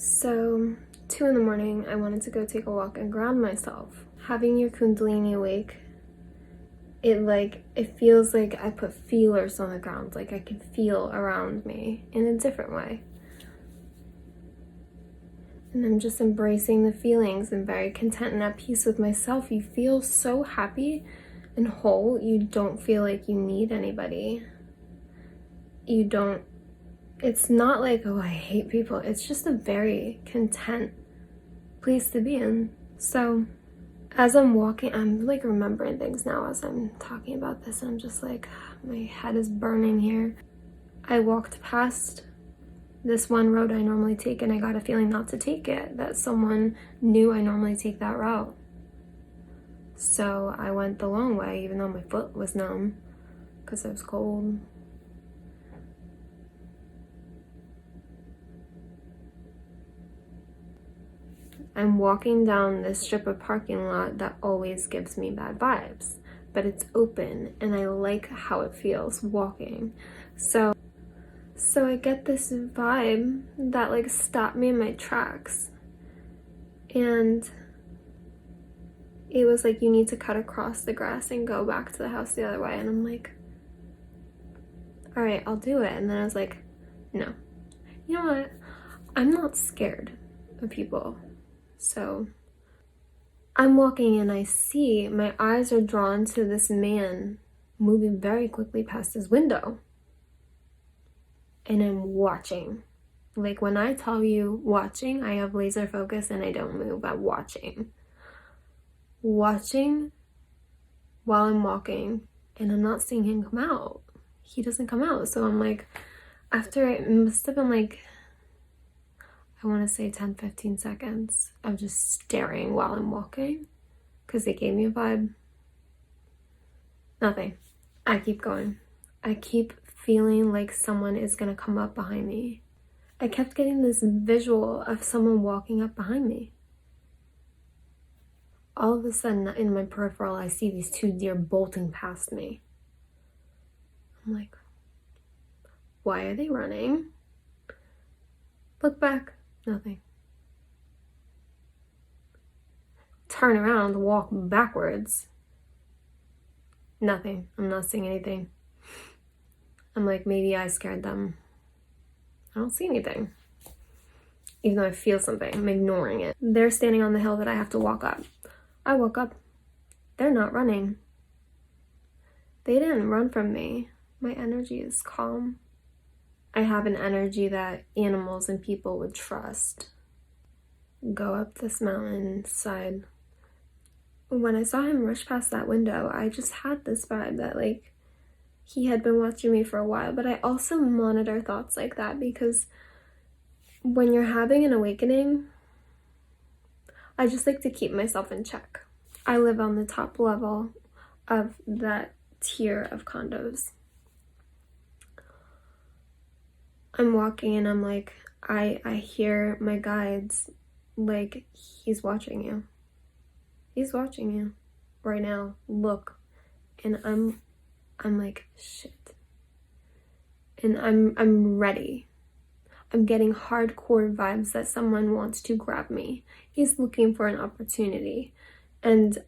So, 2 in the morning, I wanted to go take a walk and ground myself. Having your Kundalini awake, it feels like I put feelers on the ground, like I can feel around me in a different way. And I'm just embracing the feelings and very content and at peace with myself. You feel so happy and whole. You don't feel like you need anybody. It's not like, oh, I hate people. It's just a very content place to be in. So as I'm walking, I'm like remembering things now as I'm talking about this. I'm just like, my head is burning here. I walked past this one road I normally take and I got a feeling not to take it, that someone knew I normally take that route. So I went the long way, even though my foot was numb because it was cold. I'm walking down this strip of parking lot that always gives me bad vibes, but it's open and I like how it feels walking. So I get this vibe that like stopped me in my tracks, and it was like, you need to cut across the grass and go back to the house the other way. And I'm like, all right, I'll do it. And then I was like, no, you know what? I'm not scared of people. So I'm walking and I see my eyes are drawn to this man moving very quickly past his window. And I'm watching. Like when I tell you watching, I have laser focus and I don't move. I'm watching. Watching while I'm walking, and I'm not seeing him come out. He doesn't come out. So I'm like, after it must have been like, I want to say 10-15 seconds of just staring while I'm walking, because it gave me a vibe. Nothing. I keep going. I keep feeling like someone is gonna come up behind me. I kept getting this visual of someone walking up behind me. All of a sudden, in my peripheral, I see these two deer bolting past me. I'm like, why are they running? Look back, nothing. Turn around, walk backwards. Nothing. I'm not seeing anything. I'm like, maybe I scared them. I don't see anything. Even though I feel something, I'm ignoring it. They're standing on the hill that I have to walk up. I walk up. They're not running. They didn't run from me. My energy is calm. I have an energy that animals and people would trust. Go up this mountainside. When I saw him rush past that window, I just had this vibe that like he had been watching me for a while. But I also monitor thoughts like that, because when you're having an awakening, I just like to keep myself in check. I live on the top level of that tier of condos. I'm walking and I'm like, I hear my guides like, he's watching you. He's watching you right now. Look. And I'm like, shit. And I'm ready. I'm getting hardcore vibes that someone wants to grab me. He's looking for an opportunity. And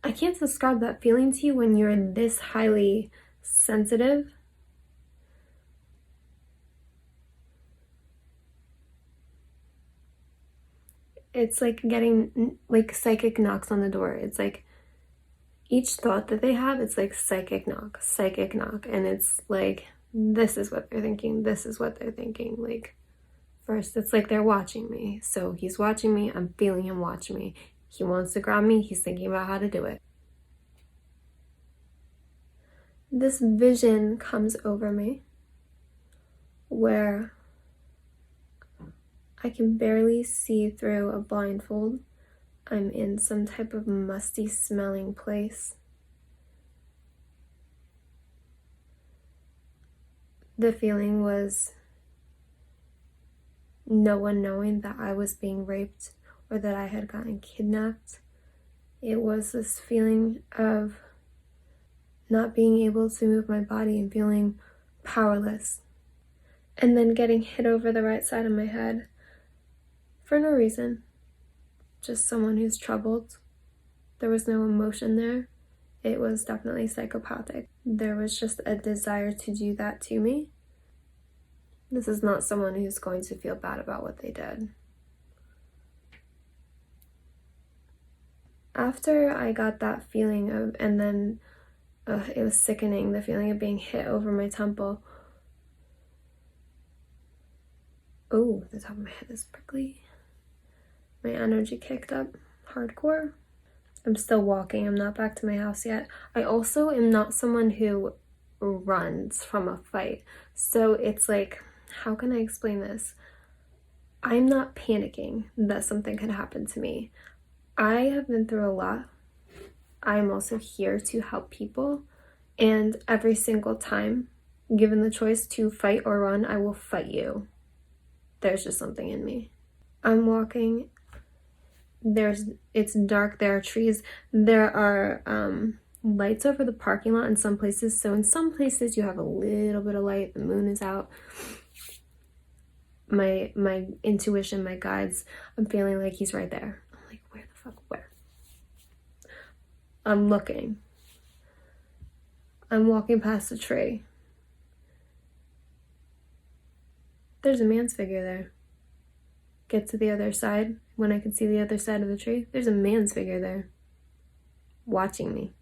I can't describe that feeling to you when you're this highly sensitive. It's like getting like psychic knocks on the door. It's like each thought that they have, it's like psychic knock. And it's like, this is what they're thinking. This is what they're thinking. Like, first, it's like they're watching me. So he's watching me. I'm feeling him watch me. He wants to grab me. He's thinking about how to do it. This vision comes over me where I can barely see through a blindfold. I'm in some type of musty smelling place. The feeling was no one knowing that I was being raped or that I had gotten kidnapped. It was this feeling of not being able to move my body and feeling powerless. And then getting hit over the right side of my head for no reason. Just someone who's troubled. There was no emotion there. It was definitely psychopathic. There was just a desire to do that to me. This is not someone who's going to feel bad about what they did. After I got that feeling of, and then it was sickening, the feeling of being hit over my temple. Oh, the top of my head is prickly. My energy kicked up hardcore. I'm still walking. I'm not back to my house yet. I also am not someone who runs from a fight. So it's like, how can I explain this? I'm not panicking that something could happen to me. I have been through a lot. I'm also here to help people. And every single time, given the choice to fight or run, I will fight you. There's just something in me. I'm walking. It's dark. There are trees. There are lights over the parking lot in some places. So in some places you have a little bit of light. The moon is out. My intuition, my guides, I'm feeling like he's right there. I'm like, where the fuck? Where? I'm looking. I'm walking past a tree. There's a man's figure there. Get to the other side. When I can see the other side of the tree, there's a man's figure there. Watching me.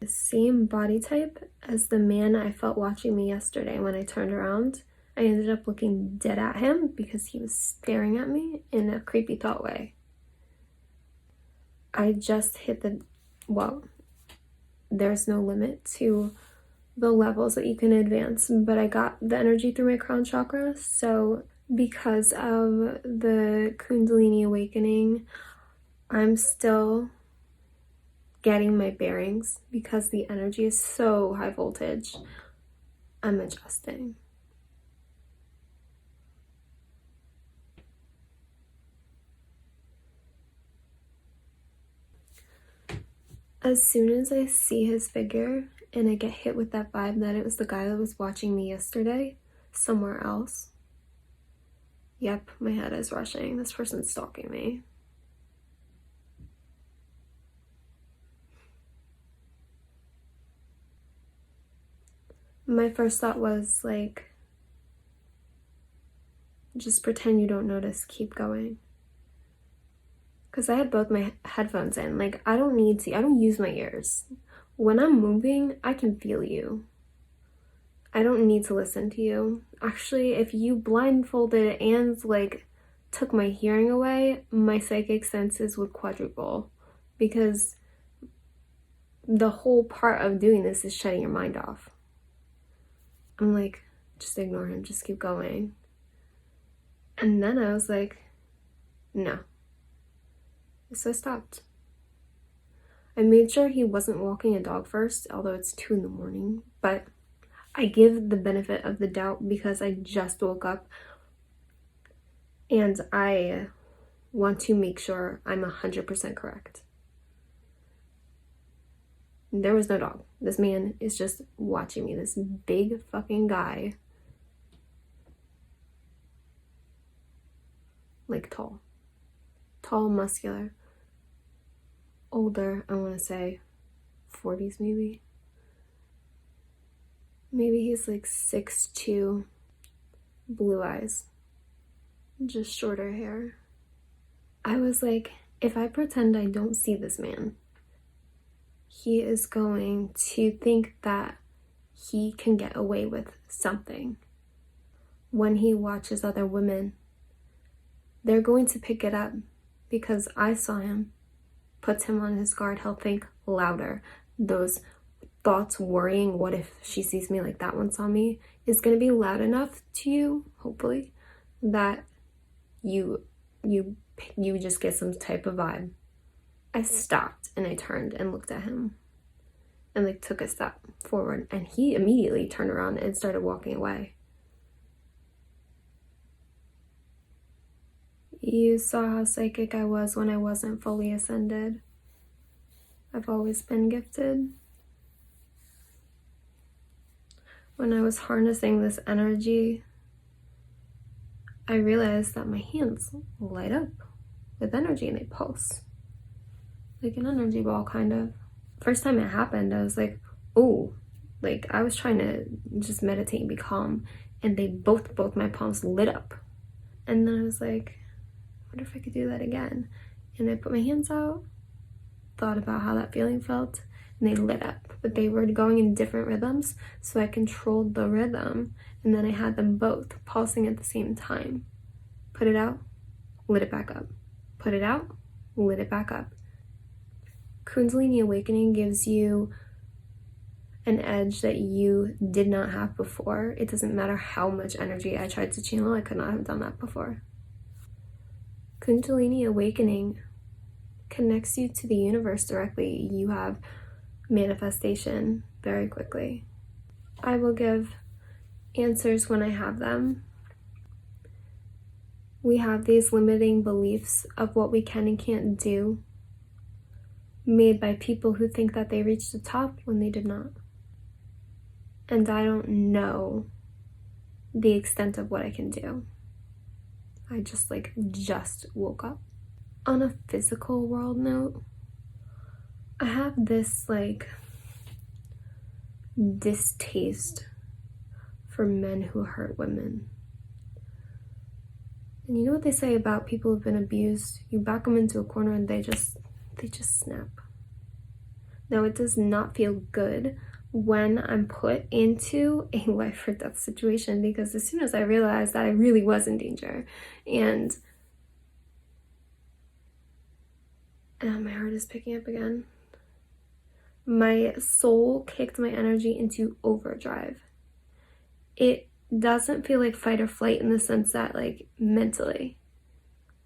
The same body type as the man I felt watching me yesterday. When I turned around, I ended up looking dead at him because he was staring at me in a creepy thought way. I just hit there's no limit to the levels that you can advance, but I got the energy through my crown chakra. So because of the Kundalini awakening, I'm still getting my bearings because the energy is so high voltage. I'm adjusting. As soon as I see his figure and I get hit with that vibe that it was the guy that was watching me yesterday somewhere else, yep, my head is rushing. This person's stalking me. My first thought was like, just pretend you don't notice, keep going. Because I had both my headphones in. Like, I don't use my ears. When I'm moving, I can feel you. I don't need to listen to you. Actually, if you blindfolded and like took my hearing away, my psychic senses would quadruple. Because the whole part of doing this is shutting your mind off. I'm like, just ignore him, just keep going. And then I was like, no. So I stopped. I made sure he wasn't walking a dog first, although it's 2 a.m, but I give the benefit of the doubt because I just woke up and I want to make sure I'm 100% correct. There was no dog. This man is just watching me, this big fucking guy. Like tall, muscular, older, I want to say 40s maybe. Maybe he's like 6'2", blue eyes, just shorter hair. I was like, if I pretend I don't see this man, he is going to think that he can get away with something. When he watches other women, they're going to pick it up because I saw him. Puts him on his guard. He'll think louder. Those thoughts worrying, what if she sees me like that one saw me, is going to be loud enough to you, hopefully, that you just get some type of vibe. I stopped and I turned and looked at him and like took a step forward, and he immediately turned around and started walking away. You saw how psychic I was when I wasn't fully ascended. I've always been gifted. When I was harnessing this energy, I realized that my hands light up with energy and they pulse. Like an energy ball, kind of. First time it happened, I was like, oh, like I was trying to just meditate and be calm, and they both my palms lit up. And then I was like, I wonder if I could do that again. And I put my hands out, thought about how that feeling felt, and they lit up. But they were going in different rhythms, so I controlled the rhythm, and then I had them both pulsing at the same time. Put it out, lit it back up. Put it out, lit it back up. Kundalini awakening gives you an edge that you did not have before. It doesn't matter how much energy I tried to channel, I could not have done that before. Kundalini awakening connects you to the universe directly. You have manifestation very quickly. I will give answers when I have them. We have these limiting beliefs of what we can and can't do, made by people who think that they reached the top when they did not. And I don't know the extent of what I can do. I just woke up. On a physical world note, I have this distaste for men who hurt women. And you know what they say about people who've been abused? You back them into a corner and they just snap. Now, it does not feel good when I'm put into a life or death situation, because as soon as I realized that I really was in danger, and my heart is picking up again, my soul kicked my energy into overdrive. It doesn't feel like fight or flight in the sense that, mentally,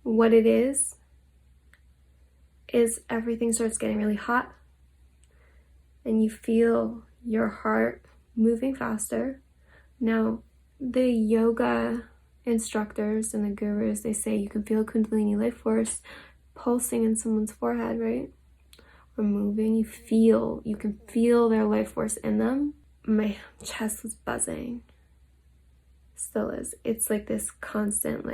what it is everything starts getting really hot, and you feel your heart moving faster. Now, the yoga instructors and the gurus, they say you can feel Kundalini life force pulsing in someone's forehead, right? Or moving. You can feel their life force in them. My chest was buzzing. Still is. It's like this constant,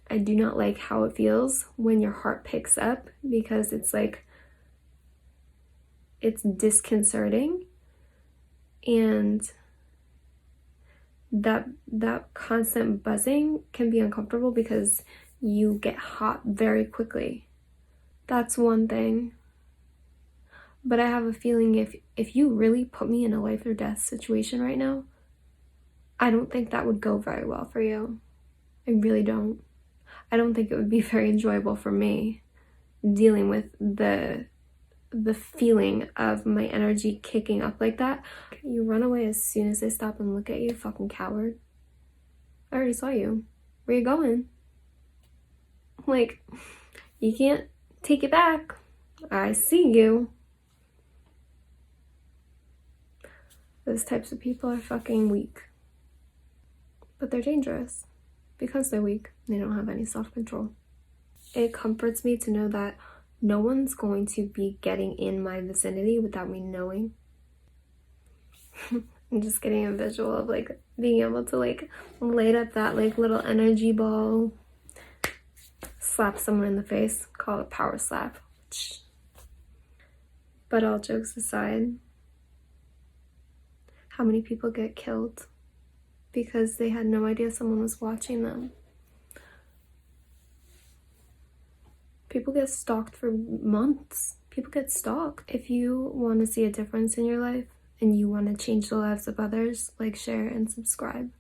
I do not like how it feels when your heart picks up, because it's disconcerting, and that constant buzzing can be uncomfortable because you get hot very quickly. That's one thing. But I have a feeling if you really put me in a life or death situation right now, I don't think that would go very well for you. I really don't. I don't think it would be very enjoyable for me dealing with the feeling of my energy kicking up like that. You run away as soon as they stop and look at you, fucking coward. I already saw you. Where you going? You can't take it back. I see you. Those types of people are fucking weak. But they're dangerous. Because they're weak, they don't have any self-control. It comforts me to know that no one's going to be getting in my vicinity without me knowing. I'm just getting a visual of being able to light up that little energy ball, slap someone in the face, call it a power slap. But all jokes aside, how many people get killed because they had no idea someone was watching them? People get stalked for months. People get stalked. If you want to see a difference in your life and you want to change the lives of others, share, and subscribe.